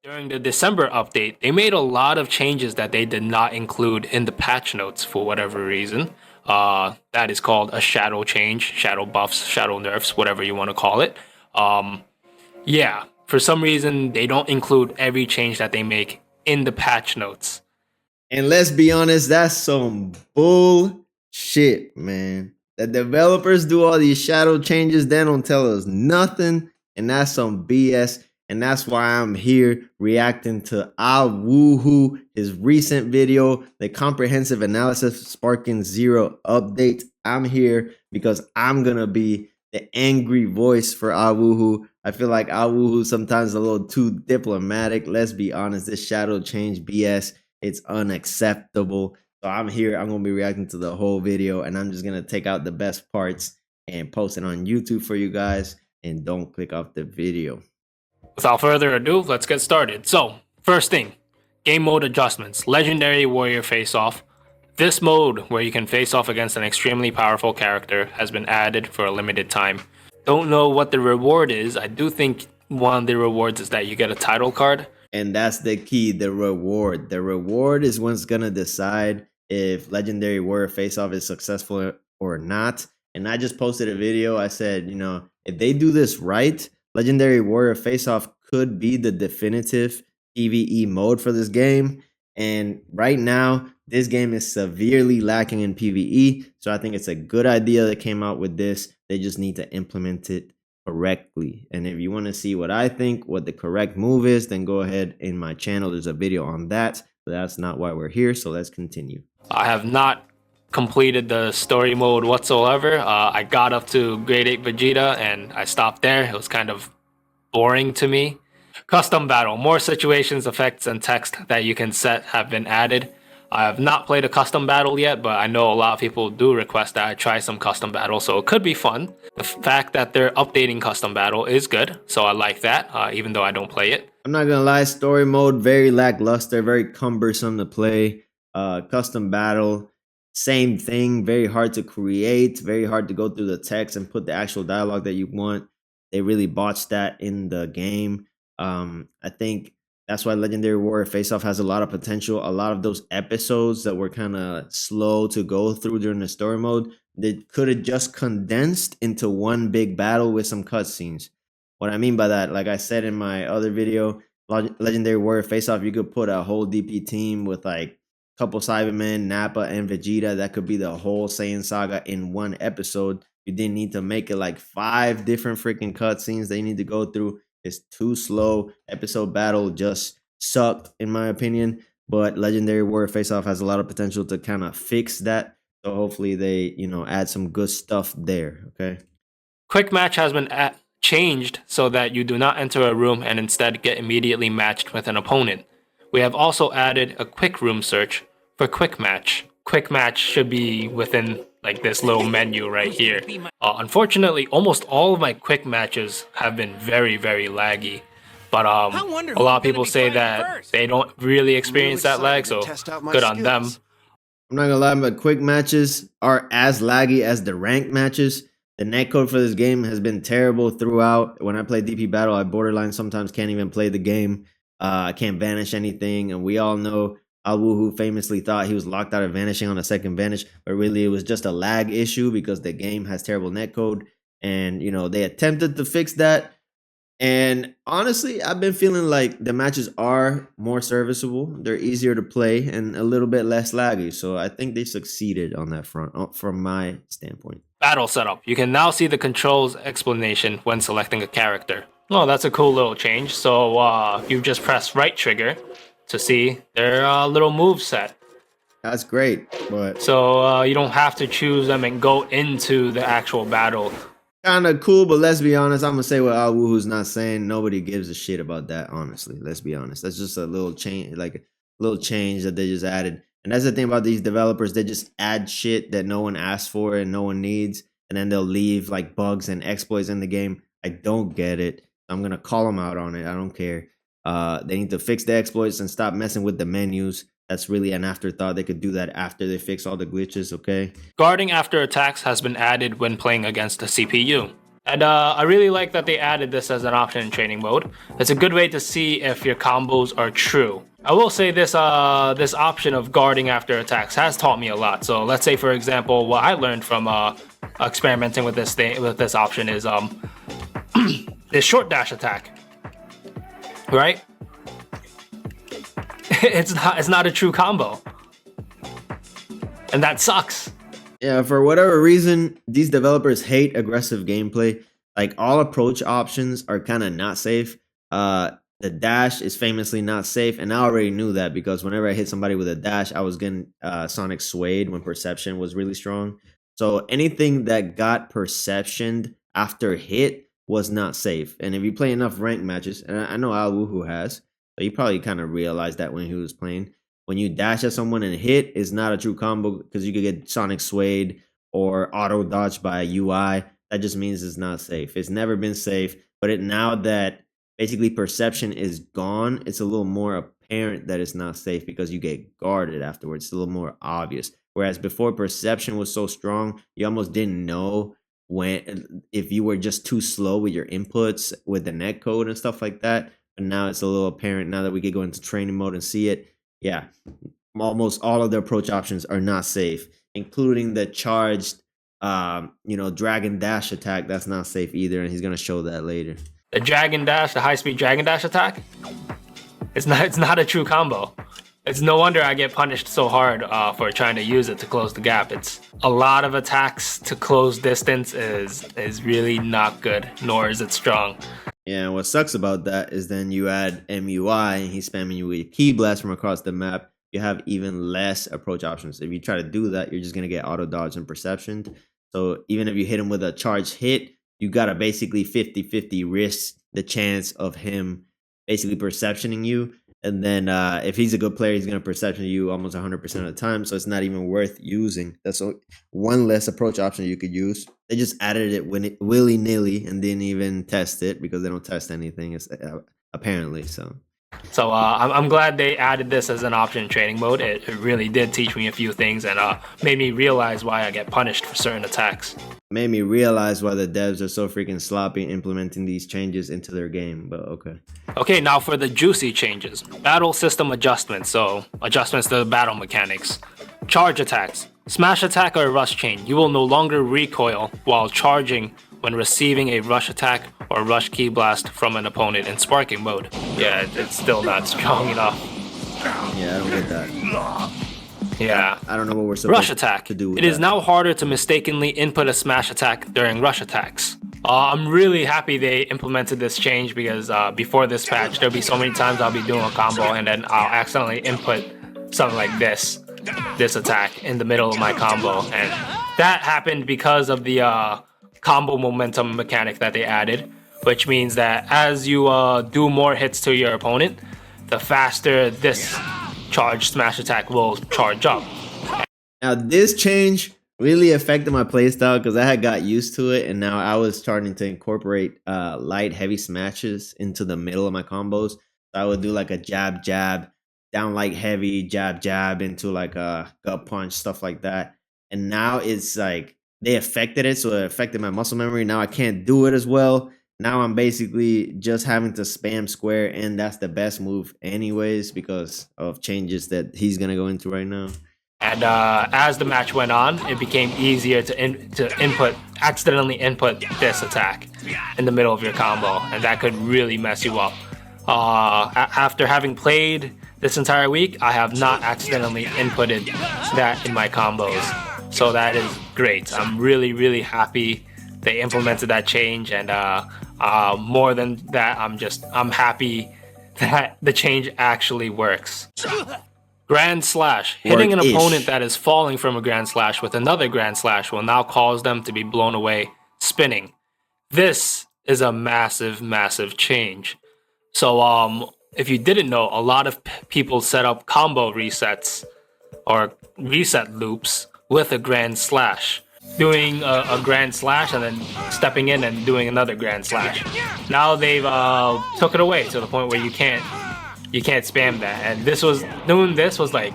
During the December update, they made a lot of changes that they did not include in the patch notes for whatever reason. That is called a shadow change, shadow buffs, shadow nerfs, whatever you want to call it. Um, yeah, for some reason, they don't include every change that they make in the patch notes. And let's be honest, that's some bullshit, man. The developers do all these shadow changes, they don't tell us nothing, and that's some BS. And that's why I'm here reacting to Alwuhu, his recent video, the comprehensive analysis Sparking Zero update. I'm here because I'm gonna be the angry voice for Alwuhu. I feel like Alwuhu sometimes a little too diplomatic. Let's be honest, this shadow change BS, it's unacceptable. So I'm here. I'm going to be reacting to the whole video, and I'm just going to take out the best parts and post it on YouTube for you guys. And don't click off the video. Without further ado, let's get started. So, first thing, game mode adjustments. Legendary Warrior Face-Off. This mode, where you can face off against an extremely powerful character, has been added for a limited time. Don't know what the reward is. I do think one of the rewards is that you get a title card. And that's the key, the reward. The reward is what's going to decide if Legendary Warrior Face-Off is successful or not. And I just posted a video. I said, you know, if they do this right, Legendary Warrior Face-Off could be the definitive PvE mode for this game. And right now, this game is severely lacking in PvE. So I think it's a good idea that came out with this. They just need to implement it correctly. And if you want to see what I think, what the correct move is, then go ahead in my channel. There's a video on that. But that's not why we're here. So let's continue. I have not completed the story mode whatsoever. I got up to grade 8 Vegeta and I stopped there. It was kind of boring to me. Custom battle. More situations, effects, and text that you can set have been added. I have not played a custom battle yet, but I know a lot of people do request that I try some custom battle, so it could be fun. The fact that they're updating custom battle is good, so I like that, even though I don't play it. I'm not gonna lie, story mode, very lackluster, very cumbersome to play. Custom battle, same thing, very hard to create, very hard to go through the text and put the actual dialogue that you want. They really botched that in the game. I think that's why Legendary Warrior Face-Off has a lot of potential. A lot of those episodes that were kind of slow to go through during the story mode, they could have just condensed into one big battle with some cutscenes. What I mean by that, like I said in my other video, Legendary Warrior Face-Off, you could put a whole DP team with like a couple Cybermen, Nappa, and Vegeta. That could be the whole Saiyan saga in one episode. You didn't need to make it like 5 different freaking cutscenes they need to go through. It's too slow. Episode battle just sucked, in my opinion. But Legendary Warrior Face-Off has a lot of potential to kind of fix that. So hopefully they, you know, add some good stuff there. Okay. Quick match has been changed so that you do not enter a room and instead get immediately matched with an opponent. We have also added a quick room search for quick match. Quick match should be within like this little menu right here. Unfortunately, almost all of my quick matches have been very, very laggy. But a lot of people say that they don't really experience that lag, so good on them. I'm not gonna lie, but quick matches are as laggy as the ranked matches. The netcode for this game has been terrible throughout. When I play DP Battle, I borderline sometimes can't even play the game. I can't vanish anything, and we all know Alwuhu famously thought he was locked out of vanishing on a second vanish, but really it was just a lag issue because the game has terrible netcode. And, you know, they attempted to fix that. And honestly, I've been feeling like the matches are more serviceable. They're easier to play and a little bit less laggy. So I think they succeeded on that front from my standpoint. Battle setup. You can now see the controls explanation when selecting a character. Oh, that's a cool little change. So you just press right trigger to see their little move set. That's great, but so you don't have to choose them and go into the actual battle. Kind of cool, but let's be honest, I'm gonna say what Alwuhu's not saying. Nobody gives a shit about that, honestly. Let's be honest. That's just a little change, like a little change that they just added. And that's the thing about these developers, they just add shit that no one asked for and no one needs, and then they'll leave like bugs and exploits in the game. I don't get it. I'm gonna call them out on it. I don't care. They need to fix the exploits and stop messing with the menus. That's really an afterthought. They could do that after they fix all the glitches, okay? Guarding after attacks has been added when playing against a CPU. And I really like that they added this as an option in training mode. It's a good way to see if your combos are true. I will say this this option of guarding after attacks has taught me a lot. So let's say, for example, what I learned from experimenting with this option is this short dash attack, right? It's not a true combo, and that sucks. Yeah, for whatever reason, these developers hate aggressive gameplay. Like all approach options are kind of not safe. The dash is famously not safe, and I already knew that because whenever I hit somebody with a dash, I was getting sonic swayed when perception was really strong. So anything that got perceptioned after hit was not safe. And if you play enough ranked matches, and I know Alwuhu has, so he probably kind of realized that when he was playing. When you dash at someone and hit is not a true combo because you could get sonic swayed or auto dodged by a UI. That just means it's not safe. It's never been safe, but now that basically perception is gone, it's a little more apparent that it's not safe because you get guarded afterwards. It's a little more obvious. Whereas before, perception was so strong, you almost didn't know if you were just too slow with your inputs with the netcode and stuff like that. But now it's a little apparent now that we could go into training mode and see it. Yeah, almost all of the approach options are not safe, including the charged, dragon dash attack. That's not safe either, and he's gonna show that later. The dragon dash, the high-speed dragon dash attack, it's not a true combo. It's no wonder I get punished so hard for trying to use it to close the gap. It's a lot of attacks to close distance is really not good, nor is it strong. Yeah, and what sucks about that is then you add MUI and he's spamming you with key blast from across the map. You have even less approach options. If you try to do that, you're just going to get auto dodge and perception. So even if you hit him with a charged hit, you got to basically 50-50 risk the chance of him basically perceptioning you. And then if he's a good player, he's going to perception you almost 100% of the time. So it's not even worth using. That's one less approach option you could use. They just added it willy-nilly and didn't even test it because they don't test anything, apparently. So I'm glad they added this as an option in training mode. It really did teach me a few things and made me realize why I get punished for certain attacks. Made me realize why the devs are so freaking sloppy implementing these changes into their game, but okay. Okay, now for the juicy changes. Battle system adjustments, so adjustments to the battle mechanics. Charge attacks. Smash attack or rush chain. You will no longer recoil while charging when receiving a rush attack or rush key blast from an opponent in sparking mode. Yeah, it's still not strong enough. Yeah, I don't get that. Yeah. I don't know what we're supposed to do with It is now harder to mistakenly input a smash attack during rush attacks. I'm really happy they implemented this change because before this patch, there'll be so many times I'll be doing a combo and then I'll accidentally input something like this attack in the middle of my combo. And that happened because of the combo momentum mechanic that they added, which means that as you do more hits to your opponent, the faster this charged smash attack will charge up. Now this change really affected my playstyle because I had got used to it, and now I was starting to incorporate light heavy smashes into the middle of my combos. So I would do like a jab down light heavy, jab into like a gut punch, stuff like that. And now it's like they affected it, so it affected my muscle memory. Now I can't do it as well. Now I'm basically just having to spam square, and that's the best move anyways because of changes that he's gonna go into right now. And as the match went on, it became easier to accidentally input this attack in the middle of your combo, and that could really mess you up. After having played this entire week, I have not accidentally inputted that in my combos, so that is great. I'm really happy they implemented that change, and more than that, I'm happy that the change actually works. Grand Slash. Hitting an opponent that is falling from a Grand Slash with another Grand Slash will now cause them to be blown away, spinning. This is a massive change. So if you didn't know, a lot of people set up combo resets or reset loops with a Grand Slash. Doing a Grand Slash and then stepping in and doing another Grand Slash. Now they've took it away to the point where you can't spam that. And doing this was like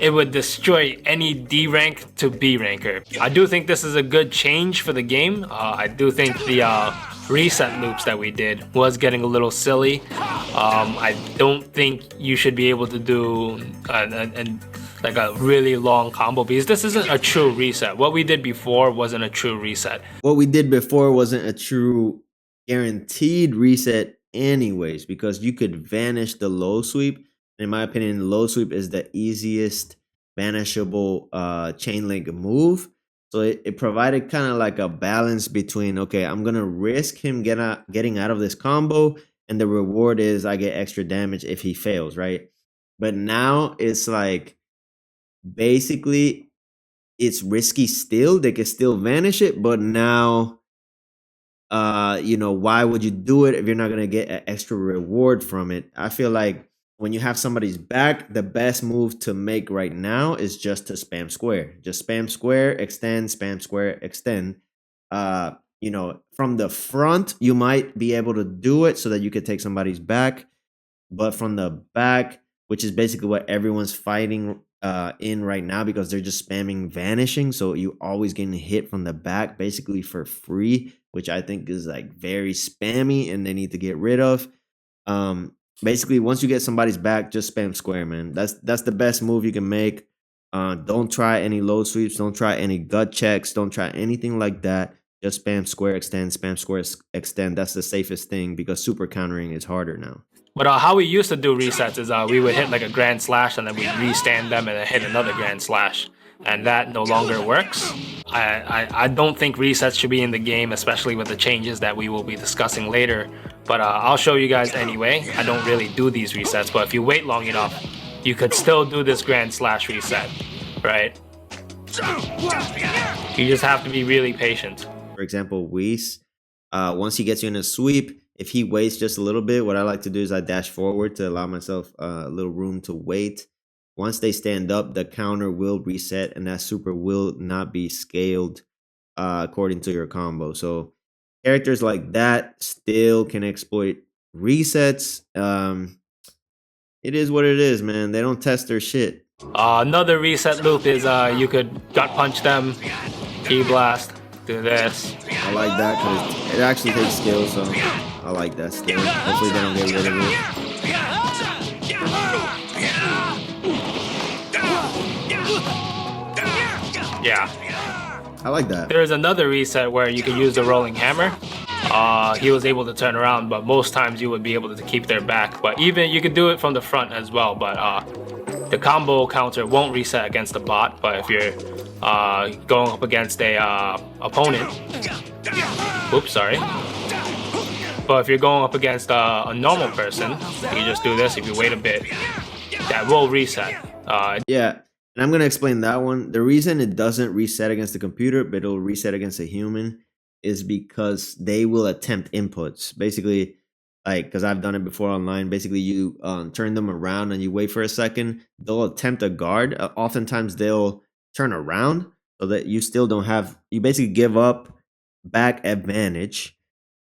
it would destroy any D rank to B ranker. I do think this is a good change for the game. I do think the reset loops that we did was getting a little silly. I don't think you should be able to do like a really long combo because this isn't a true reset. What we did before wasn't a true reset. What we did before wasn't a true guaranteed reset anyways, because you could vanish the low sweep. In my opinion, the low sweep is the easiest vanishable chain link move. So it provided kind of like a balance between, okay, I'm gonna risk him getting out of this combo, and the reward is I get extra damage if he fails, right? But now it's like basically it's risky still. They can still vanish it, but now you know, why would you do it if you're not gonna get an extra reward from it? I feel like when you have somebody's back, the best move to make right now is just to spam square. Just spam square, extend, spam square, extend. You know, from the front, you might be able to do it so that you could take somebody's back. But from the back, which is basically what everyone's fighting in right now because they're just spamming vanishing. So you always getting hit from the back basically for free, which I think is like very spammy and they need to get rid of. Basically, once you get somebody's back, just spam square, man. That's the best move you can make. Don't try any low sweeps. Don't try any gut checks. Don't try anything like that. Just spam square, extend, spam square, extend. That's the safest thing because super countering is harder now. But how we used to do resets is we would hit like a grand slash and then we'd restand them and then hit another grand slash. And that no longer works. I don't think resets should be in the game, especially with the changes that we will be discussing later. But I'll show you guys anyway. I don't really do these resets, but if you wait long enough, you could still do this grand slash reset, right? You just have to be really patient. For example, Whis, once he gets you in a sweep, if he waits just a little bit, what I like to do is I dash forward to allow myself a little room to wait. Once they stand up, the counter will reset and that super will not be scaled according to your combo. So characters like that still can exploit resets. It is what it is, man. They don't test their shit. Another reset loop is you could gut punch them, key blast, do this. I like that because it actually takes skill, so I like that skill. Hopefully they don't get rid of it. Yeah. I like that. There's another reset where you can use the rolling hammer. He was able to turn around, but most times you would be able to keep their back. But even you could do it from the front as well. But the combo counter won't reset against the bot. But if you're going up against a opponent, oops, sorry. But if you're going up against a normal person, you just do this. If you wait a bit, that will reset. Yeah. And I'm going to explain that one. The reason it doesn't reset against the computer, but it'll reset against a human is because they will attempt inputs. Basically, like, because I've done it before online, basically you turn them around and you wait for a second. They'll attempt a guard. Oftentimes they'll turn around so that you still don't have, you basically give up back advantage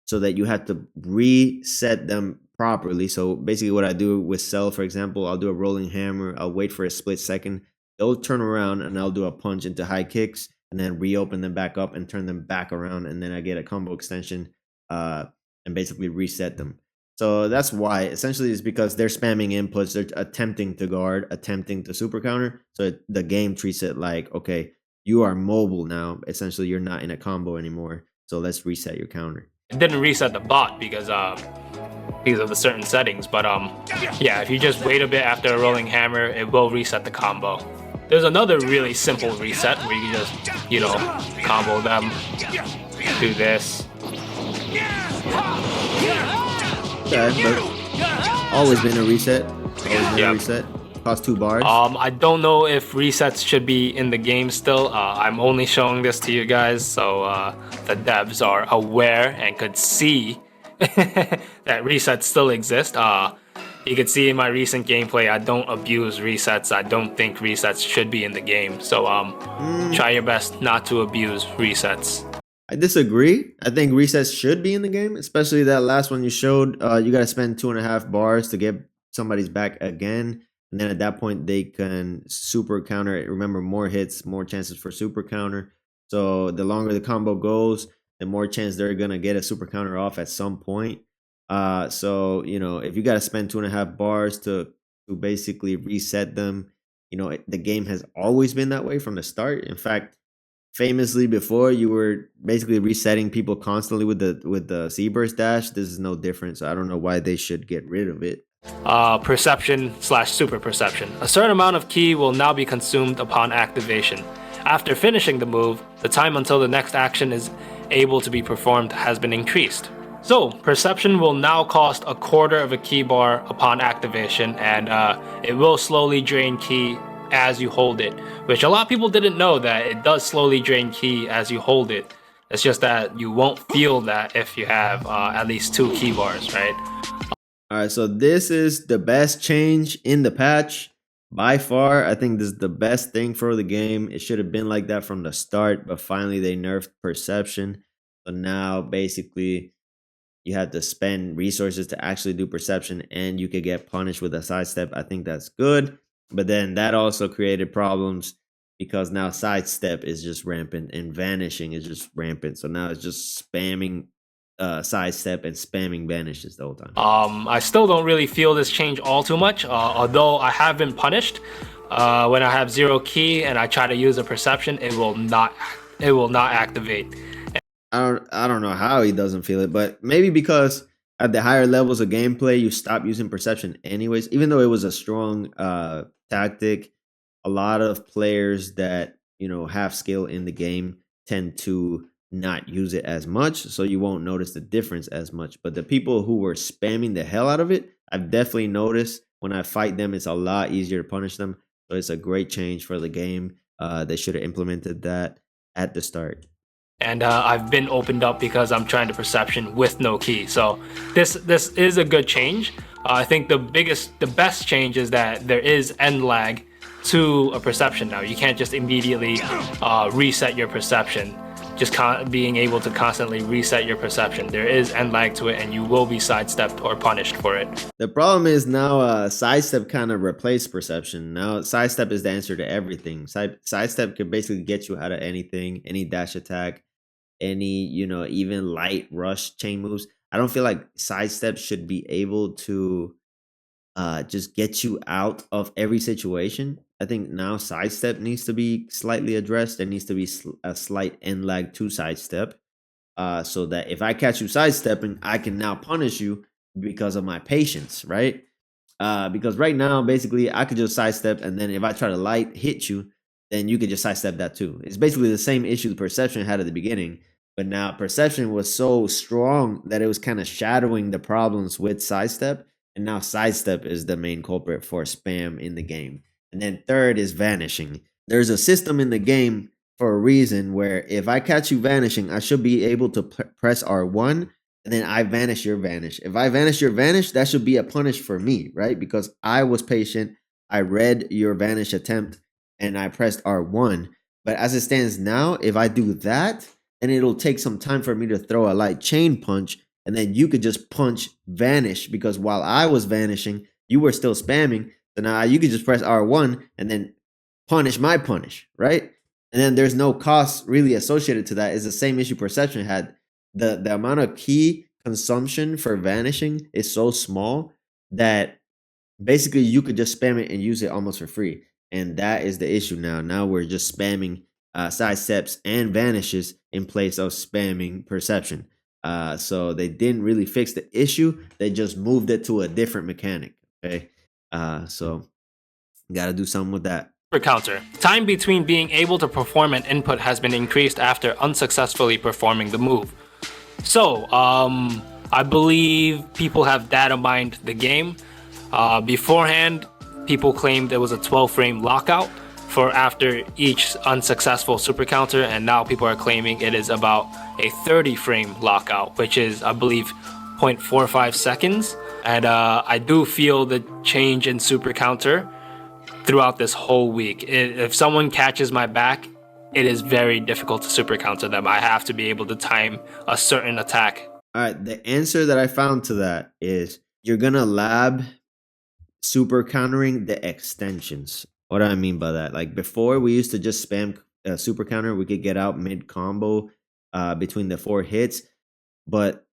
so that you have to reset them properly. So basically what I do with Cell, for example, I'll do a rolling hammer. I'll wait for a split second. They'll turn around and I'll do a punch into high kicks and then reopen them back up and turn them back around. And then I get a combo extension and basically reset them. So that's why. Essentially it's because they're spamming inputs. They're attempting to guard, attempting to super counter. So the game treats it like, okay, you are mobile now. Essentially you're not in a combo anymore. So let's reset your counter. It didn't reset the bot because of the certain settings. But yeah, if you just wait a bit after a rolling hammer, it will reset the combo. There's another really simple reset where you can just, you know, combo them, do this. Okay, but always been a reset. Always been a reset. Cost 2 bars. I don't know if resets should be in the game still. I'm only showing this to you guys so the devs are aware and could see that resets still exist. You can see in my recent gameplay, I don't abuse resets. I don't think resets should be in the game. So try your best not to abuse resets. I disagree. I think resets should be in the game, especially that last one you showed. You got to spend 2.5 bars to get somebody's back again. And then at that point, they can super counter it. Remember, more hits, more chances for super counter. So the longer the combo goes, the more chance they're gonna get a super counter off at some point. So if you got to spend 2.5 bars to basically reset them, the game has always been that way from the start. In fact, famously before you were basically resetting people constantly with the Seaburst dash. This is no different, so I don't know why they should get rid of it. Perception slash super perception. A certain amount of ki will now be consumed upon activation. After finishing the move, the time until the next action is able to be performed has been increased. So, perception will now cost 1/4 of a ki bar upon activation, and it will slowly drain ki as you hold it, which a lot of people didn't know that it does slowly drain ki as you hold it. It's just that you won't feel that if you have at least 2 ki bars, right? All right, so this is the best change in the patch by far. I think this is the best thing for the game. It should have been like that from the start, but finally they nerfed perception. So now basically you have to spend resources to actually do perception, and you could get punished with a sidestep. I think that's good, but then that also created problems because now sidestep is just rampant and vanishing is just rampant. So now it's just spamming sidestep and spamming vanishes the whole time. I still don't really feel this change all too much, although I have been punished. When I have 0 ki and I try to use a perception, it will not activate. I don't know how he doesn't feel it, but maybe because at the higher levels of gameplay, you stop using perception anyways. Even though it was a strong tactic, a lot of players that have skill in the game tend to not use it as much, so you won't notice the difference as much. But the people who were spamming the hell out of it, I've definitely noticed when I fight them, it's a lot easier to punish them. So it's a great change for the game. They should have implemented that at the start. And I've been opened up because I'm trying to perception with no ki. So this is a good change. I think the best change is that there is end lag to a perception now. You can't just immediately reset your perception. Just being able to constantly reset your perception. There is end lag to it, and you will be sidestepped or punished for it. The problem is now sidestep kind of replaced perception. Now sidestep is the answer to everything. Sidestep can basically get you out of anything, any dash attack, any even light rush chain moves. I don't feel like sidestep should be able to just get you out of every situation. I think now sidestep needs to be slightly addressed. There needs to be a slight end lag to sidestep, so that if I catch you sidestepping, I can now punish you because of my patience, right? Because right now, basically, I could just sidestep, and then if I try to light hit you, then you could just sidestep that too. It's basically the same issue the perception had at the beginning, but now perception was so strong that it was kind of shadowing the problems with sidestep, and now sidestep is the main culprit for spam in the game. And then third is vanishing. There's a system in the game for a reason where if I catch you vanishing, I should be able to press R1 and then I vanish your vanish. If I vanish your vanish, that should be a punish for me, right? Because I was patient. I read your vanish attempt and I pressed R1. But as it stands now, if I do that, then it'll take some time for me to throw a light chain punch. And then you could just punch vanish because while I was vanishing, you were still spamming. So now you could just press R1 and then punish my punish, right? And then there's no cost really associated to that. It's the same issue perception had. The amount of key consumption for vanishing is so small that basically you could just spam it and use it almost for free. And that is the issue now. Now we're just spamming sidesteps and vanishes in place of spamming perception. So they didn't really fix the issue. They just moved it to a different mechanic. Okay. So got to do something with that. Super counter. Time between being able to perform an input has been increased after unsuccessfully performing the move. So, I believe people have data mined the game. Beforehand, people claimed it was a 12-frame lockout for after each unsuccessful super counter, and now people are claiming it is about a 30-frame lockout, which is, I believe, 0.45 seconds. And I do feel the change in super counter throughout this whole week. If someone catches my back, it is very difficult to super counter them. I have to be able to time a certain attack. All right, the answer that I found to that is you're gonna lab super countering the extensions. What do I mean by that? Like before, we used to just spam super counter. We could get out mid combo between the 4 hits, but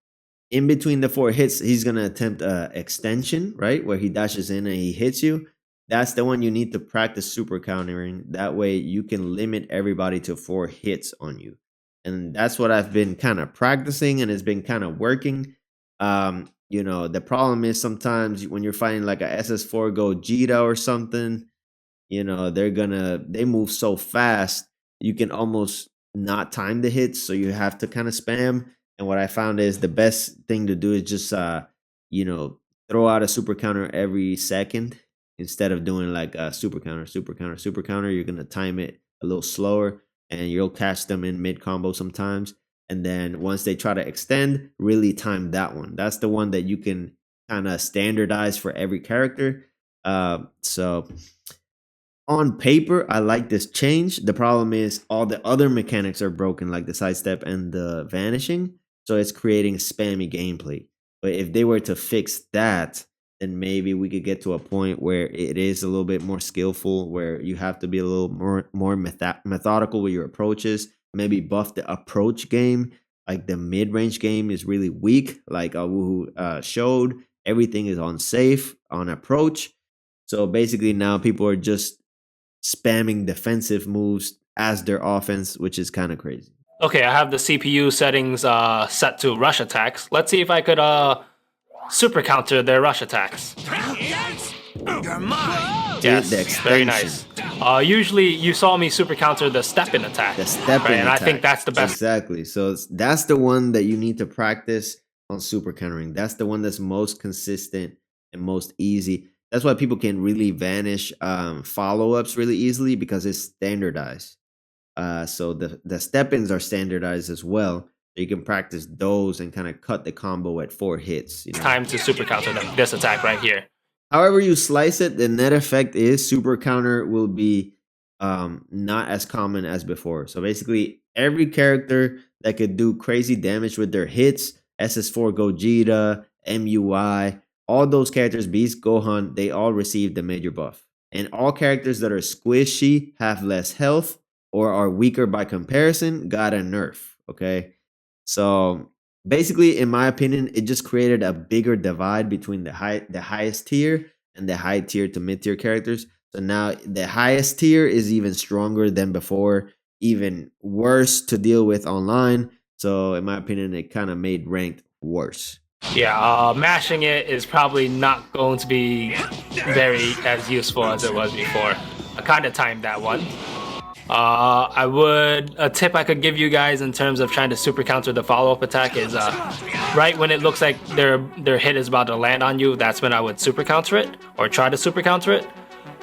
in between the 4 hits, he's gonna attempt a extension, right? Where he dashes in and he hits you. That's the one you need to practice super countering. That way you can limit everybody to 4 hits on you. And that's what I've been kind of practicing, and it's been kind of working. The problem is sometimes when you're fighting like a SS4 Gogeta or something, they move so fast you can almost not time the hits, so you have to kind of spam. And what I found is the best thing to do is just throw out a super counter every second instead of doing like a super counter, super counter, super counter. You're gonna time it a little slower, and you'll catch them in mid combo sometimes. And then once they try to extend, really time that one. That's the one that you can kind of standardize for every character. So on paper, I like this change. The problem is all the other mechanics are broken, like the sidestep and the vanishing. So it's creating spammy gameplay. But if they were to fix that, then maybe we could get to a point where it is a little bit more skillful, where you have to be a little more methodical with your approaches. Maybe buff the approach game. Like the mid-range game is really weak, like Alwuhu showed. Everything is on safe, on approach. So basically now people are just spamming defensive moves as their offense, which is kind of crazy. Okay, I have the CPU settings set to rush attacks. Let's see if I could super counter their rush attacks. You're mine. Yes, very nice. Usually you saw me super counter the step-in attack. The step-in right? And attack. I think that's the best. Exactly. So that's the one that you need to practice on super countering. That's the one that's most consistent and most easy. That's why people can really vanish follow-ups really easily, because it's standardized. So the step-ins are standardized as well. So you can practice those and kind of cut the combo at 4 hits. Time to super counter them. This attack right here. However you slice it, the net effect is super counter will be not as common as before. So basically, every character that could do crazy damage with their hits, SS4 Gogeta, MUI, all those characters, Beast, Gohan, they all received the major buff. And all characters that are squishy, have less health, or are weaker by comparison, got a nerf. Okay, so basically, in my opinion, it just created a bigger divide between the highest tier and the high tier to mid tier characters. So now the highest tier is even stronger than before, even worse to deal with online. So in my opinion, it kind of made ranked worse. Yeah, mashing it is probably not going to be very as useful as it was before. I kind of timed that one. A tip I could give you guys in terms of trying to super counter the follow-up attack is right when it looks like their hit is about to land on you, that's when I would super counter it, or try to super counter it.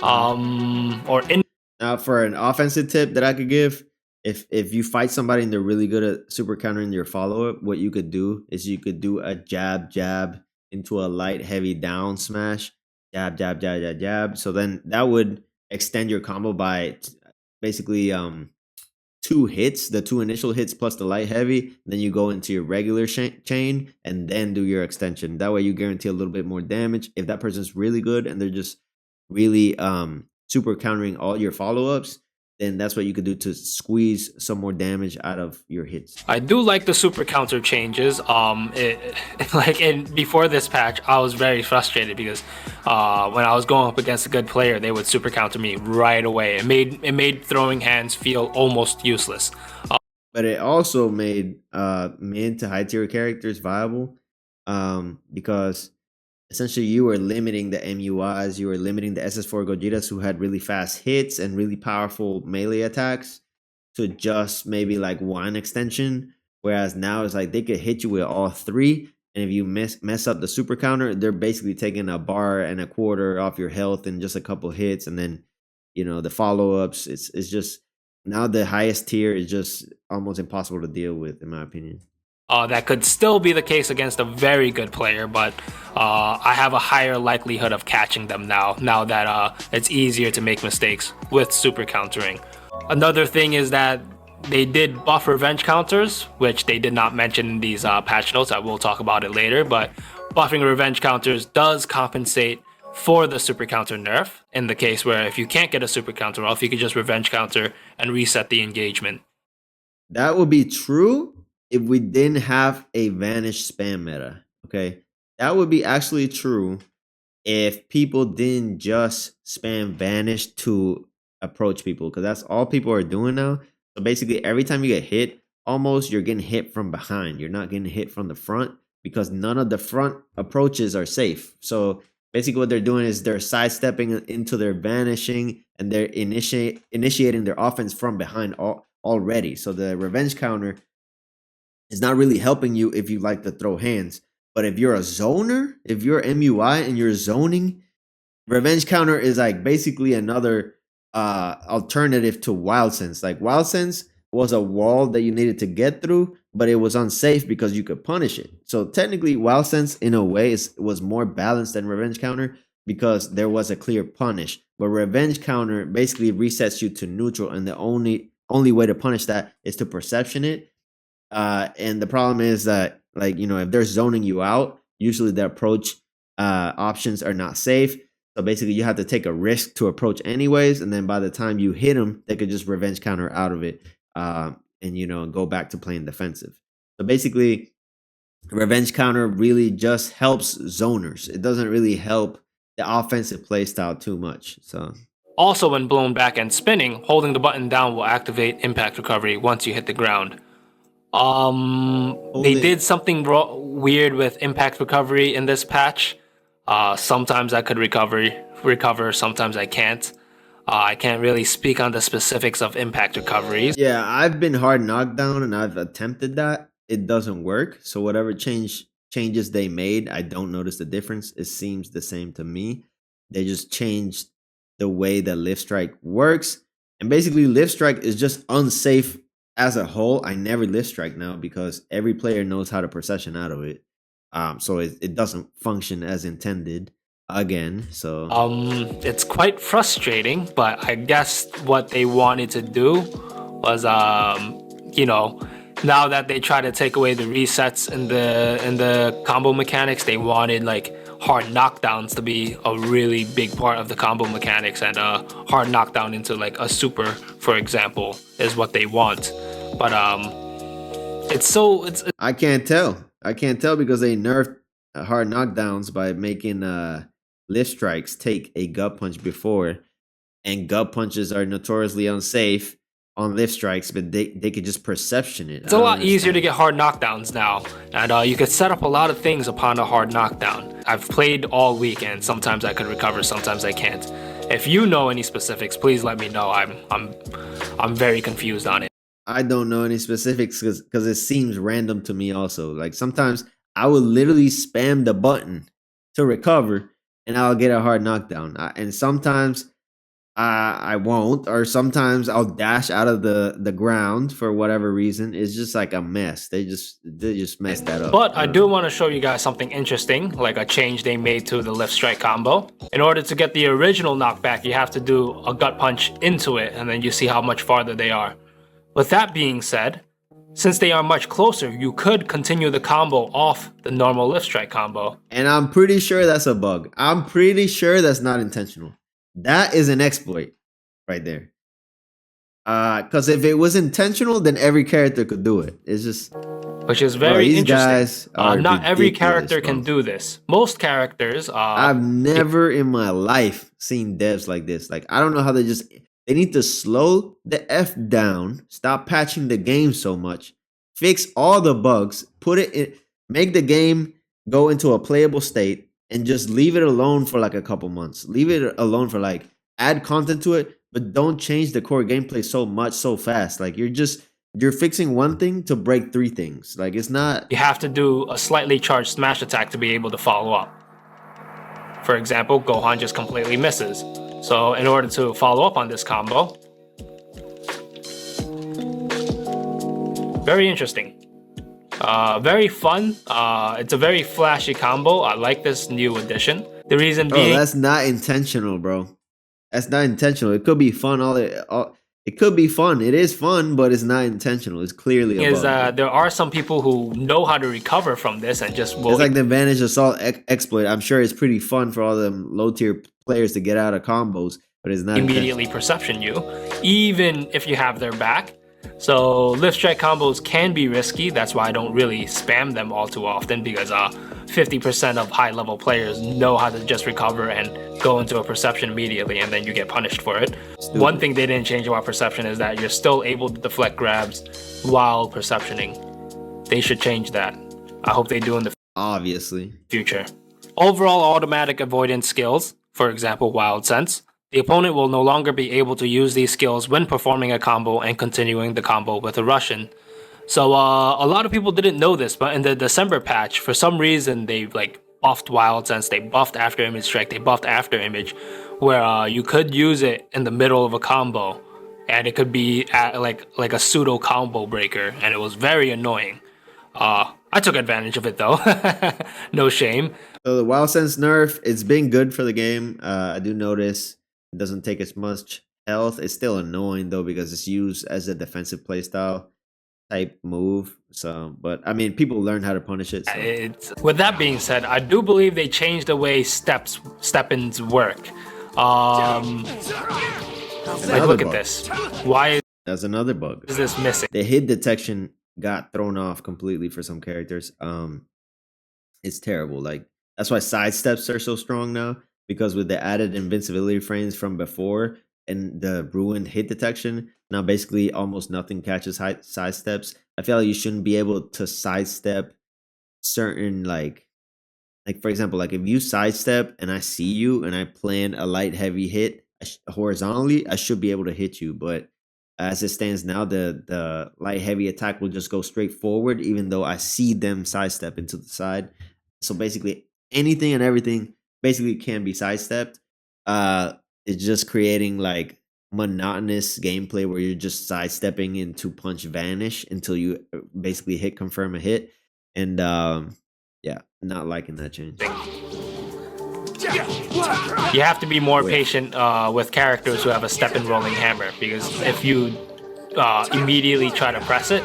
Now for an offensive tip that I could give, if you fight somebody and they're really good at super countering your follow-up, what you could do is you could do a jab into a light heavy down smash, jab. So then that would extend your combo by basically 2 hits, the 2 initial hits plus the light heavy. Then you go into your regular chain and then do your extension. That way you guarantee a little bit more damage. If that person's really good and they're just really super countering all your follow-ups, then that's what you could do to squeeze some more damage out of your hits. I do like the super counter changes. Before this patch, I was very frustrated because when I was going up against a good player, they would super counter me right away. It made throwing hands feel almost useless. But it also made mid to high tier characters viable, because essentially you were limiting the MUIs, you were limiting the SS4 Gogetas who had really fast hits and really powerful melee attacks to just maybe like 1 extension. Whereas now it's like they could hit you with all 3. And if you mess up the super counter, they're basically taking a bar and a quarter off your health in just a couple hits. And then, the follow-ups, it's just now the highest tier is just almost impossible to deal with, in my opinion. That could still be the case against a very good player, but I have a higher likelihood of catching them now that it's easier to make mistakes with super countering. Another thing is that they did buff revenge counters, which they did not mention in these patch notes. I will talk about it later, but buffing revenge counters does compensate for the super counter nerf, in the case where if you can't get a super counter off, you could just revenge counter and reset the engagement. That would be true if we didn't have a vanish spam meta. Okay. That would be actually true if people didn't just spam vanish to approach people, because that's all people are doing now. So basically, every time you get hit, almost you're getting hit from behind. You're not getting hit from the front because none of the front approaches are safe. So basically, what they're doing is they're sidestepping into their vanishing and they're initiating their offense from behind already. So the revenge counter is not really helping you if you like to throw hands. But if you're a zoner, if you're MUI and you're zoning, revenge counter is like basically another alternative to wild sense. Like wild sense was a wall that you needed to get through, but it was unsafe because you could punish it. So technically, wild sense in a way was more balanced than revenge counter because there was a clear punish. But revenge counter basically resets you to neutral, and the only way to punish that is to perception it. And the problem is that, like, you know, if they're zoning you out, usually the approach options are not safe. So basically, you have to take a risk to approach anyways, and then by the time you hit them, they could just revenge counter out of it, and you know, go back to playing defensive. So basically, revenge counter really just helps zoners. It doesn't really help the offensive play style too much. So Also, when blown back and spinning, holding the button down will activate impact recovery once you hit the ground. They did something weird with impact recovery in this patch. Sometimes I could recover, sometimes I can't. I can't really speak on the specifics of impact recoveries. Yeah, I've been hard knocked down and I've attempted that. It doesn't work. So whatever changes they made, I don't notice the difference. It seems the same to me. They just changed the way that lift strike works. And basically lift strike is just unsafe as a whole. I never lift strike now because every player knows how to procession out of it. So it doesn't function as intended again. So it's quite frustrating, but I guess what they wanted to do was you know, now that they try to take away the resets in the combo mechanics, they wanted like hard knockdowns to be a really big part of the combo mechanics, and hard knockdown into like a super, for example, is what they want. But it's I can't tell. I can't tell because they nerfed hard knockdowns by making lift strikes take a gut punch before, and gut punches are notoriously unsafe on lift strikes, but they could just perception it. It's a lot easier to get hard knockdowns now, and you could set up a lot of things upon a hard knockdown. I've played all week, and sometimes I could recover, sometimes I can't. If you know any specifics, please let me know. I'm very confused on it. I don't know any specifics because it seems random to me also. Like sometimes I will literally spam the button to recover and I'll get a hard knockdown. And sometimes I won't, or sometimes I'll dash out of the ground for whatever reason. It's just like a mess. They just messed that up. But I do want to show you guys something interesting, like a change they made to the lift strike combo. In order to get the original knockback, you have to do a gut punch into it, and then you see how much farther they are. With that being said, since they are much closer, you could continue the combo off the normal lift strike combo. And I'm pretty sure that's a bug. I'm pretty sure that's not intentional. That is an exploit right there. Because if it was intentional, then every character could do it. It's just... Which is very interesting. Not every character bro. can do this. Most characters... I've never in my life seen devs like this. Like, I don't know how they just... They need to slow the F down, stop patching the game so much, fix all the bugs, put it in, make the game go into a playable state, and just leave it alone for like a couple months. Leave it alone for like, add content to it, but don't change the core gameplay so much so fast. Like you're fixing one thing to break three things. Like it's not... You have to do a slightly charged smash attack to be able to follow up. For example, Gohan just completely misses. So in order to follow up on this combo, very interesting, very fun. It's a very flashy combo. I like this new addition. The reason being, that's not intentional, bro. That's not intentional. It could be fun. it could be fun. It is fun, but it's not intentional. It's clearly a bug. There are some people who know how to recover from this and just will It's like the advantage assault exploit. I'm sure it's pretty fun for all them low tier players to get out of combos, but it's not immediately perception you, even if you have their back. So lift strike combos can be risky. That's why I don't really spam them all too often, because 50% of high level players know how to just recover and go into a perception immediately, and then you get punished for it. Stupid. One thing they didn't change about perception is that you're still able to deflect grabs while perceptioning. They should change that. I hope they do in the obviously future. Overall automatic avoidance skills, for example, Wild Sense. The opponent will no longer be able to use these skills when performing a combo and continuing the combo with a Russian. So a lot of people didn't know this, but in the December patch, for some reason they like buffed Wild Sense, they buffed After Image Strike, they buffed After Image, where you could use it in the middle of a combo, and it could be like a pseudo combo breaker, and it was very annoying. I took advantage of it though, no shame. So the Wild Sense nerf, it's been good for the game. I do notice it doesn't take as much health. It's still annoying though because it's used as a defensive playstyle type move. So, but I mean, people learn how to punish it. So. With that being said, I do believe they changed the way step-ins work. Like, look at this. Why that's another bug. Is this missing? The hit detection got thrown off completely for some characters. It's terrible. Like that's why sidesteps are so strong now, because with the added invincibility frames from before and the ruined hit detection, now basically almost nothing catches sidesteps. I feel like you shouldn't be able to sidestep certain like for example, like if you sidestep and I see you and I plan a light heavy hit horizontally, I should be able to hit you. But as it stands now, the light heavy attack will just go straight forward, even though I see them sidestep into the side. So basically, anything and everything basically can be sidestepped. It's just creating like monotonous gameplay where you're just sidestepping into punch vanish until you basically hit confirm a hit. And yeah, not liking that change. You have to be more patient with characters who have a step and rolling hammer, because if you immediately try to press it.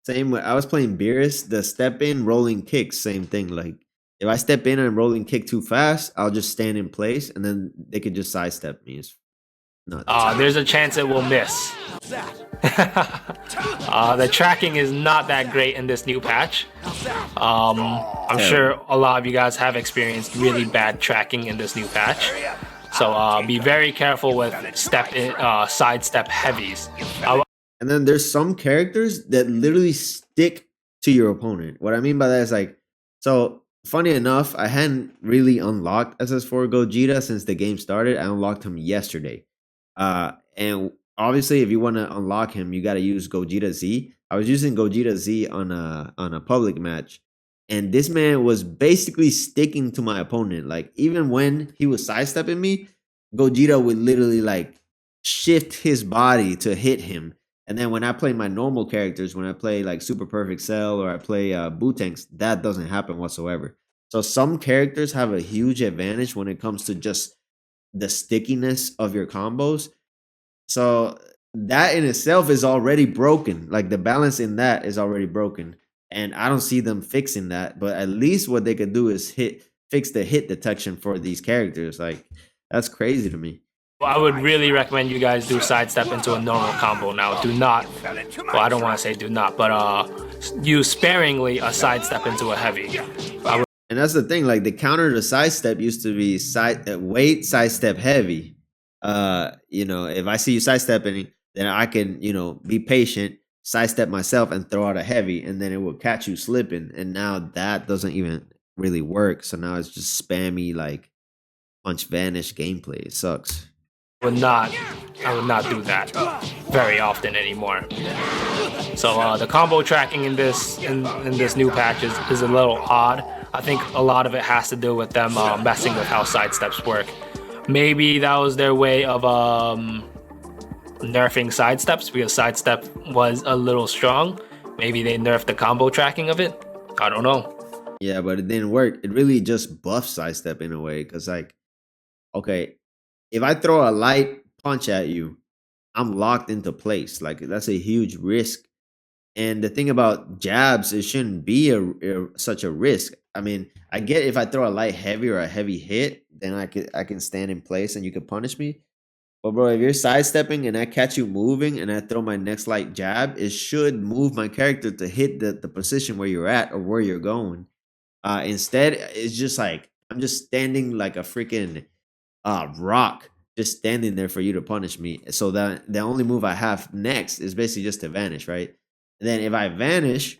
Same way I was playing Beerus, the step in rolling kicks, same thing. Like if I step in and rolling kick too fast, I'll just stand in place and then they could just sidestep me. It's nuts. There's a chance it will miss. The tracking is not that great in this new patch. I'm sure a lot of you guys have experienced really bad tracking in this new patch. So be very careful with sidestep heavies. And then there's some characters that literally stick to your opponent. What I mean by that is like, so funny enough, I hadn't really unlocked SS4 Gogeta since the game started. I unlocked him yesterday. And obviously, if you want to unlock him, you got to use Gogeta Z. I was using Gogeta Z on a public match, and this man was basically sticking to my opponent. Like even when he was sidestepping me, Gogeta would literally like shift his body to hit him. And then when I play my normal characters, when I play like Super Perfect Cell or I play Bootanks, that doesn't happen whatsoever. So some characters have a huge advantage when it comes to just the stickiness of your combos. So that in itself is already broken. Like the balance in that is already broken. And I don't see them fixing that. But at least what they could do is fix the hit detection for these characters. Like that's crazy to me. I would really recommend you guys do sidestep into a normal combo. Now, do not, well, I don't want to say do not, but use sparingly a sidestep into a heavy. And that's the thing, like the counter to sidestep used to be wait, sidestep heavy. You know, if I see you sidestepping, then I can, you know, be patient, sidestep myself and throw out a heavy, and then it will catch you slipping. And now that doesn't even really work. So now it's just spammy, like punch vanish gameplay. It sucks. I would not do that very often anymore. So the combo tracking in this new patch is a little odd. I think a lot of it has to do with them messing with how sidesteps work. Maybe that was their way of nerfing sidesteps, because sidestep was a little strong. Maybe they nerfed the combo tracking of it. I don't know. Yeah, but it didn't work. It really just buffed sidestep in a way, because like, okay, if I throw a light punch at you I'm locked into place. Like that's a huge risk. And the thing about jabs, it shouldn't be such a risk. I mean, I get if I throw a light heavy or a heavy hit, then I can stand in place and you can punish me. But bro, if you're sidestepping and I catch you moving and I throw my next light jab, it should move my character to hit the position where you're at or where you're going. Instead, it's just like I'm just standing like a freaking rock, just standing there for you to punish me. So that the only move I have next is basically just to vanish, right? And then if I vanish,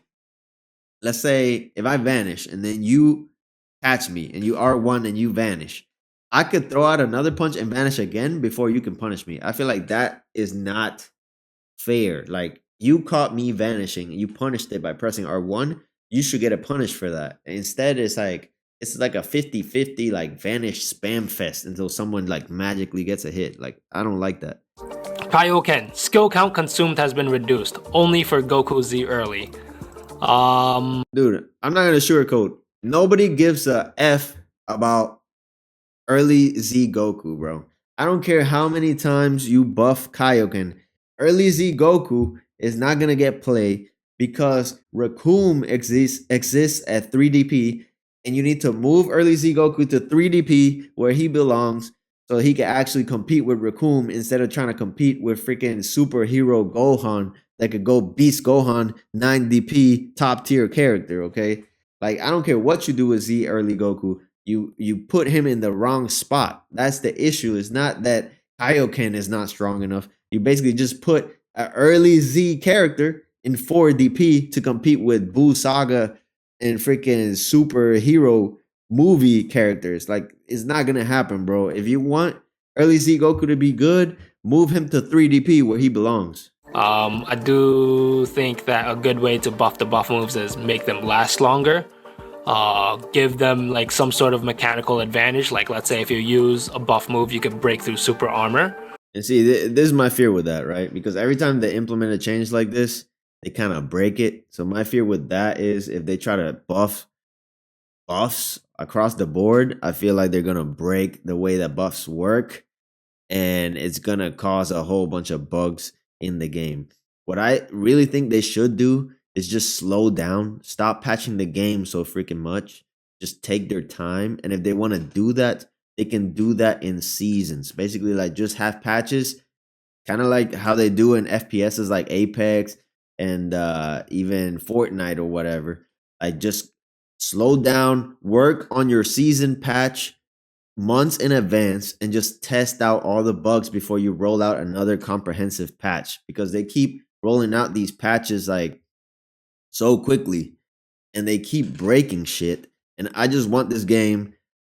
let's say if I vanish and then you catch me and you R1 and you vanish, I could throw out another punch and vanish again before you can punish me. I feel like that is not fair. Like you caught me vanishing and you punished it by pressing R1, you should get a punish for that. Instead, it's like a 50-50 like vanish spam fest until someone like magically gets a hit. Like I don't like that. Kaioken, skill count consumed has been reduced, only for Goku Z early. Dude, I'm not gonna sugarcoat. Nobody gives a F about early Z Goku, bro. I don't care how many times you buff Kaioken. Early Z Goku is not gonna get play because Raccoon exists at 3DP, and you need to move early Z Goku to 3DP where he belongs so he can actually compete with Raccoon instead of trying to compete with freaking superhero Gohan that could go Beast Gohan 9DP top tier character, okay? Like I don't care what you do with Z early Goku, you put him in the wrong spot. That's the issue. It's not that Kaioken is not strong enough. You basically just put an early Z character in 4DP to compete with Buu Saga and freaking superhero movie characters. Like it's not gonna happen, bro. If you want early Z Goku to be good, move him to 3DP where he belongs. I do think that a good way to buff the buff moves is make them last longer. Give them like some sort of mechanical advantage. Like let's say if you use a buff move, you can break through super armor. And see, this is my fear with that, right? Because every time they implement a change like this, they kind of break it. So my fear with that is if they try to buffs across the board, I feel like they're gonna break the way that buffs work, and it's gonna cause a whole bunch of bugs in the game. What I really think they should do is just slow down, stop patching the game so freaking much, just take their time. And if they want to do that, they can do that in seasons. Basically, like just have patches, kind of like how they do in FPSs like Apex and even Fortnite or whatever. Like just slow down, work on your season patch months in advance, and just test out all the bugs before you roll out another comprehensive patch, because they keep rolling out these patches like so quickly and they keep breaking shit. And I just want this game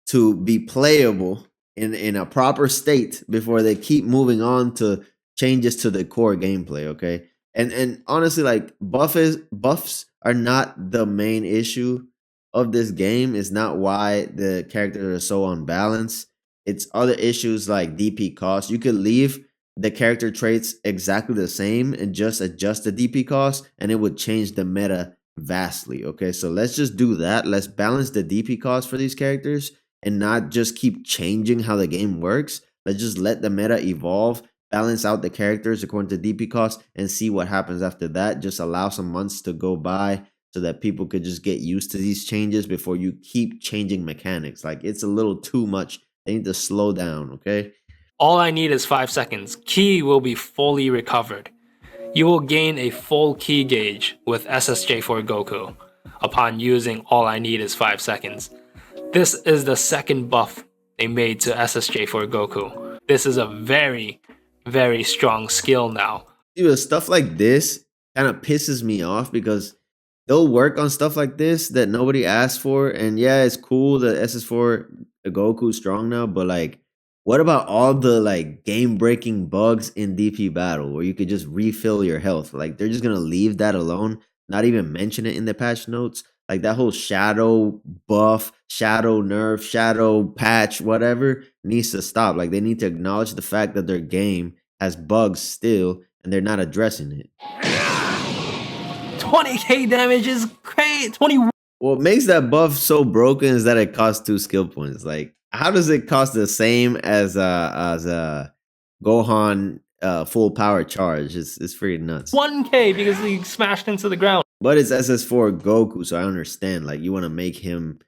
to be playable in a proper state before they keep moving on to changes to the core gameplay, okay? And honestly, like buffs are not the main issue of this game. It's not why the characters are so unbalanced. It's other issues like DP cost. You could leave the character traits exactly the same and just adjust the DP cost, and it would change the meta vastly. Okay, so let's just do that. Let's balance the DP cost for these characters and not just keep changing how the game works. Let's just let the meta evolve, balance out the characters according to DP cost, and see what happens after that. Just allow some months to go by so that people could just get used to these changes before you keep changing mechanics. Like it's a little too much. They need to slow down, okay? All I need is 5 seconds. Ki will be fully recovered. You will gain a full ki gauge with SSJ for Goku upon using All I Need is 5 seconds. This is the second buff they made to SSJ for Goku. This is a very, very strong skill now. Dude, stuff like this kind of pisses me off because they'll work on stuff like this that nobody asked for. And yeah, it's cool that SS4 Goku's strong now, but like, what about all the like game breaking bugs in DP battle where you could just refill your health? Like they're just gonna leave that alone, not even mention it in the patch notes. Like that whole shadow buff, shadow nerf, shadow patch, whatever needs to stop. Like they need to acknowledge the fact that their game has bugs still and they're not addressing it. 20k damage is crazy. 20. What makes that buff so broken is that it costs 2 skill points. Like, how does it cost the same as Gohan full power charge. It's pretty nuts. 1K because he smashed into the ground. But it's SS4 Goku, so I understand. Like, you want to make him,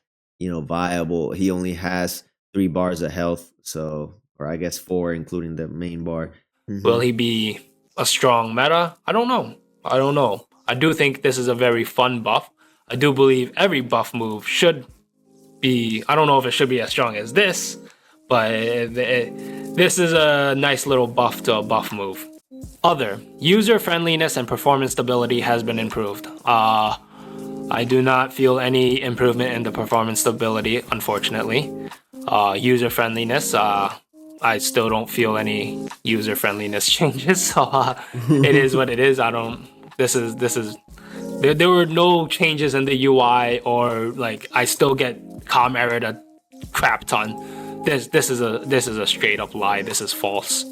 viable. He only has 3 bars of health, so, or I guess 4, including the main bar. Will he be a strong meta? I don't know. I do think this is a very fun buff. I do believe every buff move should be, I don't know if it should be as strong as this, but this is a nice little buff to a buff move. Other, user friendliness and performance stability has been improved. I do not feel any improvement in the performance stability, unfortunately. User friendliness, I still don't feel any user friendliness changes, so it is what it is. There were no changes in the UI, or like I still get comm errored a crap ton. This is a straight up lie. This is false.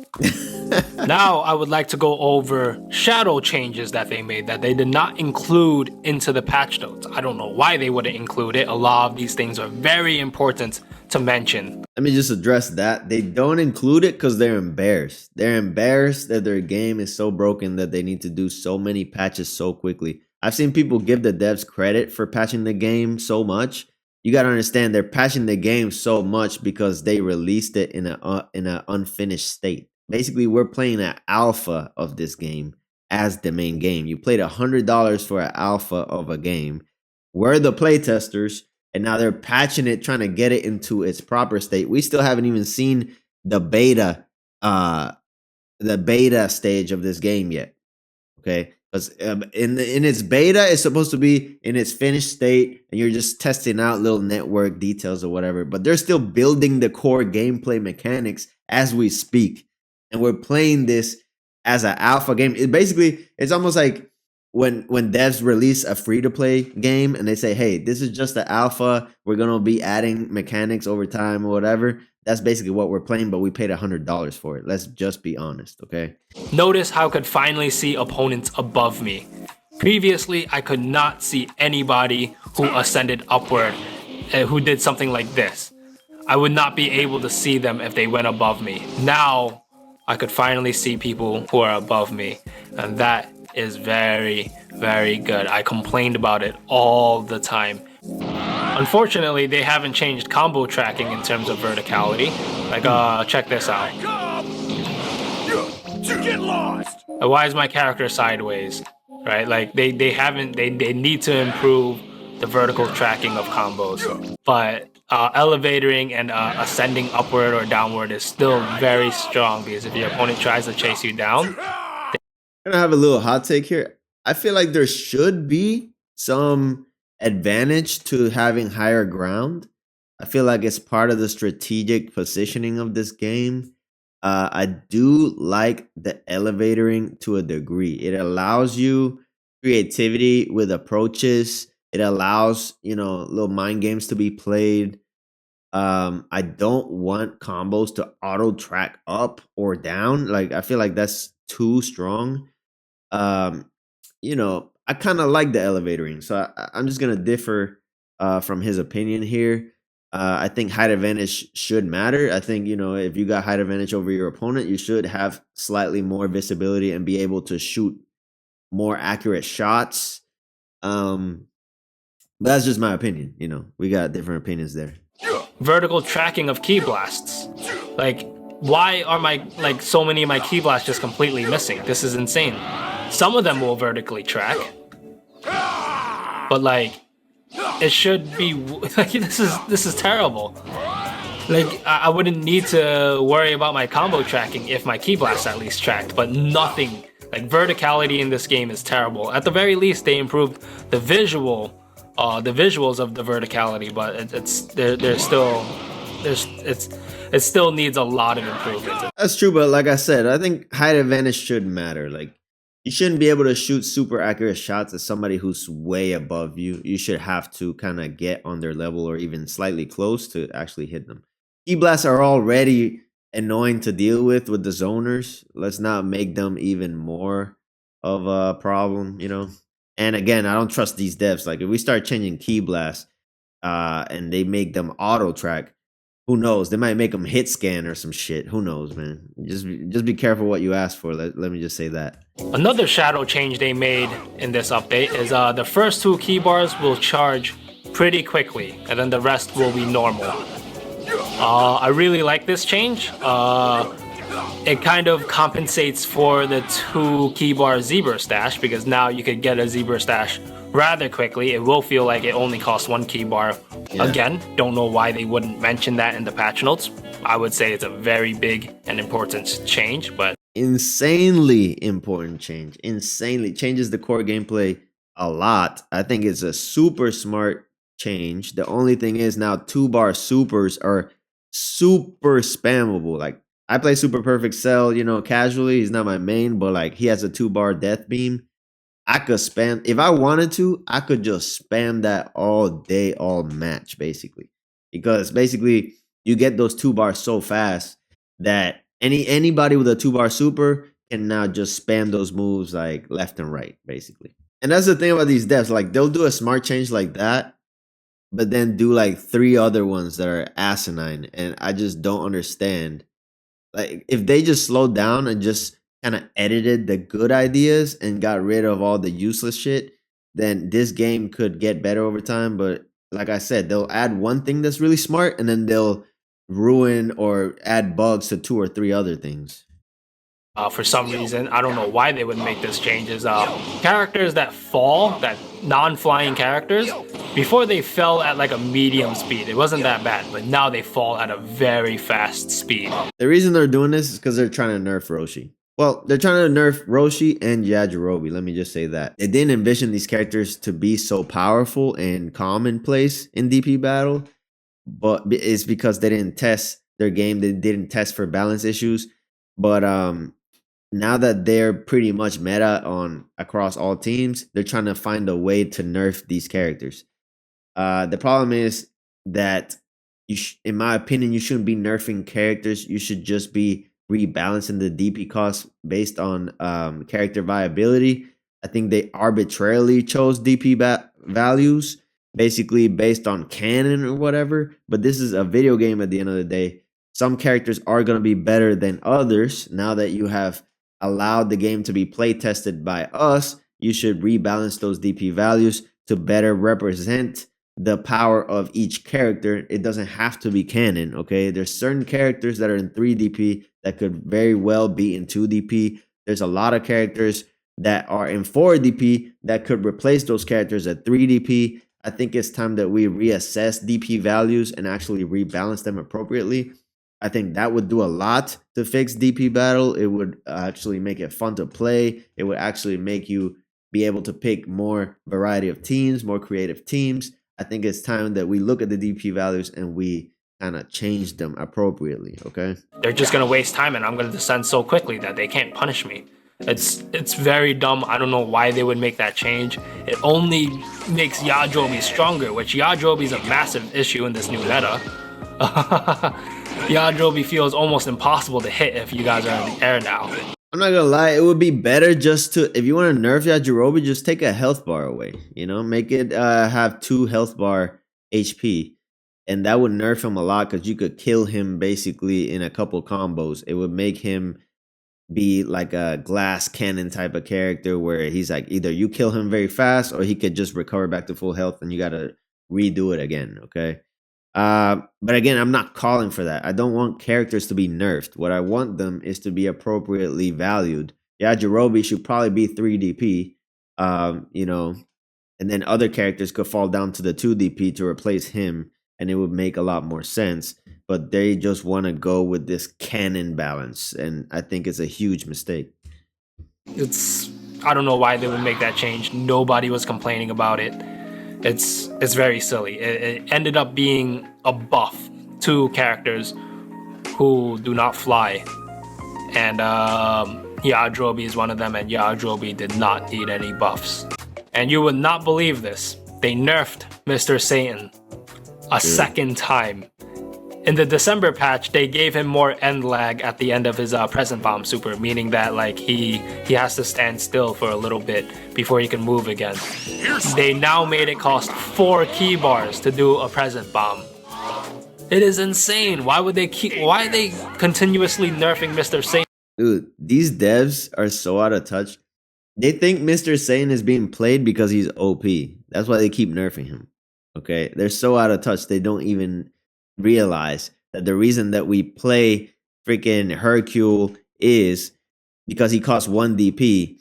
Now I would like to go over shadow changes that they made that they did not include into the patch notes. I don't know why they wouldn't include it. A lot of these things are very important to mention. Let me just address that. They don't include it because they're embarrassed. They're embarrassed that their game is so broken that they need to do so many patches so quickly. I've seen people give the devs credit for patching the game so much. You got to understand, they're patching the game so much because they released it in an unfinished state. Basically, we're playing an alpha of this game as the main game. You paid $100 for an alpha of a game. We're the playtesters, and now they're patching it, trying to get it into its proper state. We still haven't even seen the beta stage of this game yet. Okay, because in its beta, it's supposed to be in its finished state, and you're just testing out little network details or whatever. But they're still building the core gameplay mechanics as we speak. And we're playing this as an alpha game. It's almost like when devs release a free-to-play game and they say, hey, this is just the alpha. We're going to be adding mechanics over time or whatever. That's basically what we're playing, but we paid $100 for it. Let's just be honest, okay? Notice how I could finally see opponents above me. Previously, I could not see anybody who ascended upward, who did something like this. I would not be able to see them if they went above me. Now, I could finally see people who are above me, and that is very, very good. I complained about it all the time. Unfortunately, they haven't changed combo tracking in terms of verticality. Like, check this out. Get lost! Why is my character sideways? Right? Like, they need to improve the vertical tracking of combos. But elevatoring and ascending upward or downward is still very strong, because if your opponent tries to chase you down. I'm gonna have a little hot take here. I feel like there should be some advantage to having higher ground. I feel like it's part of the strategic positioning of this game. I do like the elevatoring to a degree. It allows you creativity with approaches. It allows, little mind games to be played. I don't want combos to auto track up or down. Like, I feel like that's too strong. I kind of like the elevatoring. So I'm just going to differ from his opinion here. I think height advantage should matter. I think, if you got height advantage over your opponent, you should have slightly more visibility and be able to shoot more accurate shots. But that's just my opinion. We got different opinions there. Vertical tracking of key blasts. Like, why are so many of my key blasts just completely missing? This is insane. Some of them will vertically track, but it should be this is terrible. I wouldn't need to worry about my combo tracking if my key blast at least tracked, but nothing. Verticality in this game is terrible. At the very least, they improved the visuals of the verticality, but it still needs a lot of improvement. That's true, but like I said, I think height advantage should matter. You shouldn't be able to shoot super accurate shots at somebody who's way above you. You should have to kind of get on their level or even slightly close to actually hit them. Key blasts are already annoying to deal with the zoners. Let's not make them even more of a problem, And again, I don't trust these devs. If we start changing key blasts and they make them auto track, who knows? They might make them hit scan or some shit. Who knows, man? Just be careful what you ask for. Let me just say that. Another shadow change they made in this update is the first 2 key bars will charge pretty quickly, and then the rest will be normal. I really like this change. It kind of compensates for the 2 key bar zebra stash, because now you could get a zebra stash rather quickly. It will feel like it only costs 1 key bar. Yeah. Again, don't know why they wouldn't mention that in the patch notes. I would say it's a very big and important change, but Insanely important change. Insanely changes the core gameplay a lot. I think it's a super smart change. The only thing is now 2-bar supers are super spammable. Like, I play Super Perfect Cell, you know, casually. He's not my main, but like, he has a 2-bar death beam. I could spam, if I wanted to, I could just spam that all day, all match, basically. Because basically, you get those 2-bars so fast that anybody with a 2-bar super can now just spam those moves like left and right, basically. And that's the thing about these devs. Like, they'll do a smart change like that, but then do like 3 other ones that are asinine. And I just don't understand. Like, if they just slowed down and just kind of edited the good ideas and got rid of all the useless shit, then this game could get better over time. But like I said, they'll add one thing that's really smart, and then they'll ruin or add bugs to 2 or 3 other things. For some reason, I don't know why they would make this change, is characters that fall, that non-flying characters, before they fell at like a medium speed. It wasn't that bad, but now they fall at a very fast speed. The reason they're doing this is because they're trying to nerf Roshi. Well, they're trying to nerf Roshi and Yajirobe. Let me just say that. They didn't envision these characters to be so powerful and commonplace in DP battle, but it's because they didn't test their game. They didn't test for balance issues. But now that they're pretty much meta on across all teams, they're trying to find a way to nerf these characters. The problem is that, in my opinion, you shouldn't be nerfing characters. You should just be rebalancing the DP costs based on character viability. I think they arbitrarily chose DP values, basically based on canon or whatever. But this is a video game at the end of the day. Some characters are going to be better than others. Now that you have allowed the game to be play tested by us, you should rebalance those DP values to better represent the power of each character. It doesn't have to be canon, okay? There's certain characters that are in 3DP that could very well be in 2DP. There's a lot of characters that are in 4DP that could replace those characters at 3DP. I think it's time that we reassess DP values and actually rebalance them appropriately. I think that would do a lot to fix DP battle. It would actually make it fun to play. It would actually make you be able to pick more variety of teams, more creative teams. I think it's time that we look at the DP values and we kind of change them appropriately, okay? They're just going to waste time, and I'm going to descend so quickly that they can't punish me. It's very dumb. I don't know why they would make that change. It only makes Yajirobe stronger, which Yajirobe is a massive issue in this new meta. Yajirobe feels almost impossible to hit if you guys are in the air now. I'm not gonna lie, it would be better just to, if you want to nerf Yajirobe, just take a health bar away. You know, make it have 2 health bar HP. And that would nerf him a lot because you could kill him basically in a couple combos. It would make him be like a glass cannon type of character where he's like, either you kill him very fast or he could just recover back to full health and you gotta redo it again, okay? But again, I'm not calling for that. I don't want characters to be nerfed. What I want them is to be appropriately valued. Yajirobe should probably be 3DP, you know, and then other characters could fall down to the 2DP to replace him, and it would make a lot more sense. But they just want to go with this canon balance, and I think it's a huge mistake. I don't know why they would make that change. Nobody was complaining about it. It's very silly. It ended up being a buff to characters who do not fly, and Yajirobe is one of them, and Yajirobe did not need any buffs. And you would not believe this. They nerfed Mr. Satan a second time. In the December patch, they gave him more end lag at the end of his present bomb super, meaning that like he has to stand still for a little bit before he can move again. They now made it cost 4 key bars to do a present bomb. It is insane. Why would they keep? Why are they continuously nerfing Mr. Satan? Dude, these devs are so out of touch. They think Mr. Satan is being played because he's OP. That's why they keep nerfing him. Okay? They're so out of touch, they don't even realize that the reason that we play freaking Hercule is because he costs 1 DP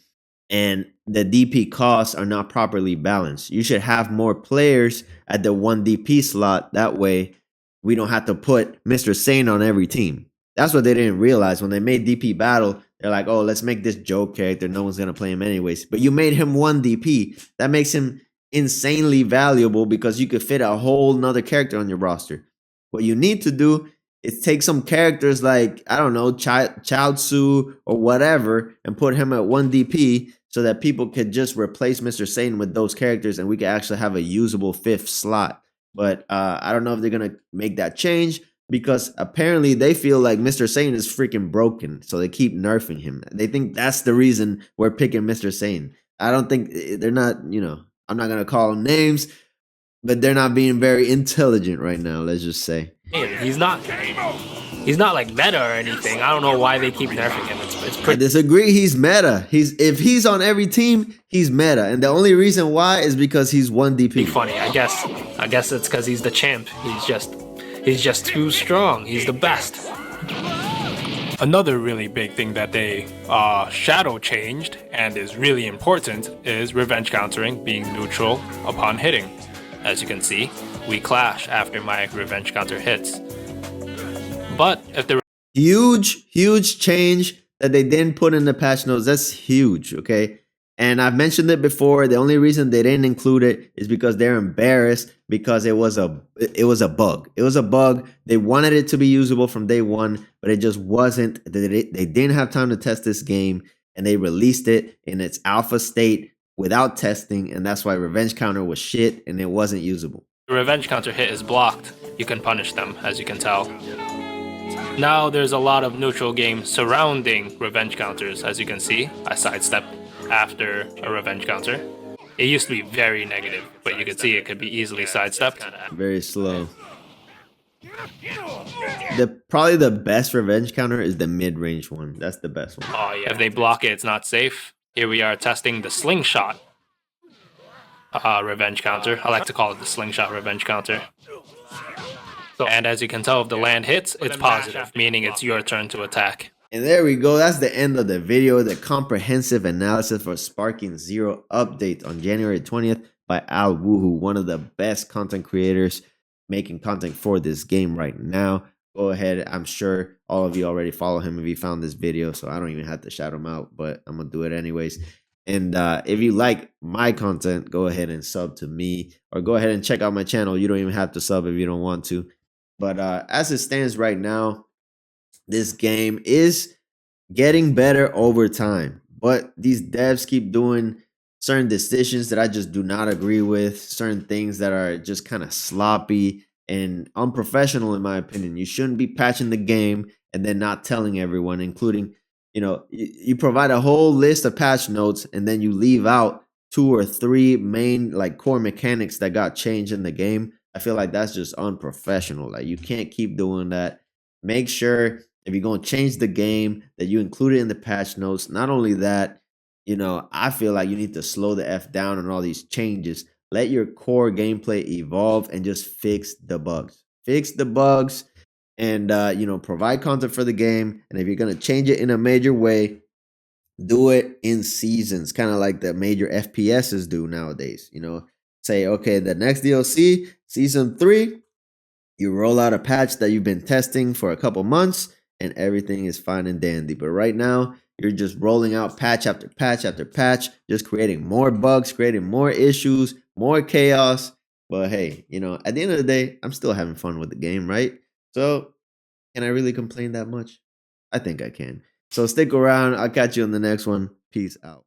and the DP costs are not properly balanced. You should have more players at the 1 DP slot. That way, we don't have to put Mr. Sane on every team. That's what they didn't realize when they made DP Battle. They're like, oh, let's make this joke character. No one's going to play him anyways. But you made him 1 DP. That makes him insanely valuable because you could fit a whole nother character on your roster. What you need to do is take some characters like, I don't know, Chiaotzu or whatever and put him at 1 DP so that people could just replace Mr. Satan with those characters and we could actually have a usable 5th slot. But I don't know if they're going to make that change because apparently they feel like Mr. Satan is freaking broken. So they keep nerfing him. They think that's the reason we're picking Mr. Satan. I don't think they're not, I'm not going to call them names, but they're not being very intelligent right now, let's just say. He's not like meta or anything. I don't know why they keep nerfing him. It's I pretty disagree. He's meta. If he's on every team, he's meta, and the only reason why is because he's 1 DP. funny. I guess it's because he's the champ. He's just too strong. He's the best. Another really big thing that they shadow changed and is really important is revenge countering being neutral upon hitting. As you can see, we clash after my revenge counter hits. But if the Huge change that they didn't put in the patch notes. That's huge, okay? And I've mentioned it before. The only reason they didn't include it is because they're embarrassed because it was a bug. It was a bug. They wanted it to be usable from day one, but it just wasn't. They didn't have time to test this game, and they released it in its alpha state without testing, and that's why revenge counter was shit and it wasn't usable. revenge counter hit is blocked, you can punish them, as you can tell. Now there's a lot of neutral games surrounding revenge counters. As you can see, I sidestepped after a revenge counter. It used to be very negative, but you can see it could be easily sidestepped. Very slow. Probably the best revenge counter is the mid-range one. That's the best one. Oh yeah, if they block it, it's not safe. Here we are testing the slingshot revenge counter. I like to call it the slingshot revenge counter. And as you can tell, if the land hits, it's positive, meaning it's your turn to attack. And there we go. That's the end of the video. The comprehensive analysis for Sparking Zero update on January 20th by Alwuhu, one of the best content creators making content for this game right now. Go ahead. I'm sure all of you already follow him if you found this video, so I don't even have to shout him out, but I'm going to do it anyways. And if you like my content, go ahead and sub to me or go ahead and check out my channel. You don't even have to sub if you don't want to. But as it stands right now, this game is getting better over time. But these devs keep doing certain decisions that I just do not agree with, certain things that are just kind of sloppy and unprofessional in my opinion. You shouldn't be patching the game and then not telling everyone, including, you provide a whole list of patch notes and then you leave out 2 or 3 main like core mechanics that got changed in the game. I feel like that's just unprofessional. Like, you can't keep doing that. Make sure if you're going to change the game that you include it in the patch notes. Not only that, I feel like you need to slow the F down on all these changes. Let your core gameplay evolve and just fix the bugs. Fix the bugs and, provide content for the game. And if you're going to change it in a major way, do it in seasons, kind of like the major FPSs do nowadays. Say, okay, the next DLC, Season 3, you roll out a patch that you've been testing for a couple months and everything is fine and dandy. But right now, you're just rolling out patch after patch after patch, just creating more bugs, creating more issues, more chaos. But hey, at the end of the day, I'm still having fun with the game, right? So can I really complain that much? I think I can. So stick around. I'll catch you on the next one. Peace out.